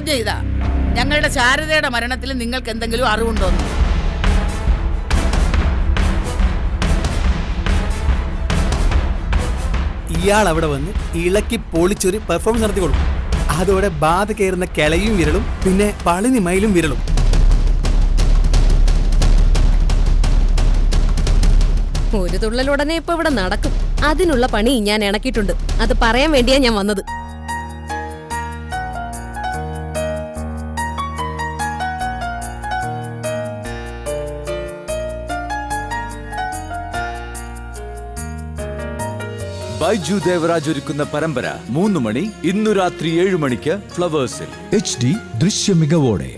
ചോദ്യം ഇതാ, ഞങ്ങളുടെ ശാരദയുടെ മരണത്തിൽ നിങ്ങൾക്ക് എന്തെങ്കിലും അറിവുണ്ടോന്ന്? ഇയാൾ അവിടെ വന്ന് ഇളക്കി പൊളിച്ചൊരു പെർഫോമൻസ് നടത്തിക്കൊള്ളു. അതോടെ ബാധ കയറുന്ന കിളയും വിരളും പിന്നെ പളിനി മയിലും വിരളും. ഒരു തുള്ളലുടനെ ഇപ്പൊ ഇവിടെ നടക്കും. അതിനുള്ള പണി ഞാൻ ഇണക്കിയിട്ടുണ്ട്. അത് പറയാൻ വേണ്ടിയാ ഞാൻ വന്നത്. ബൈജു ദേവരാജ് ഒരുക്കുന്ന പരമ്പര 3 മണി ഇന്നു രാത്രി 7 മണിക്ക് ഫ്ലവേഴ്സിൽ. HD ദൃശ്യ മികവോടെ.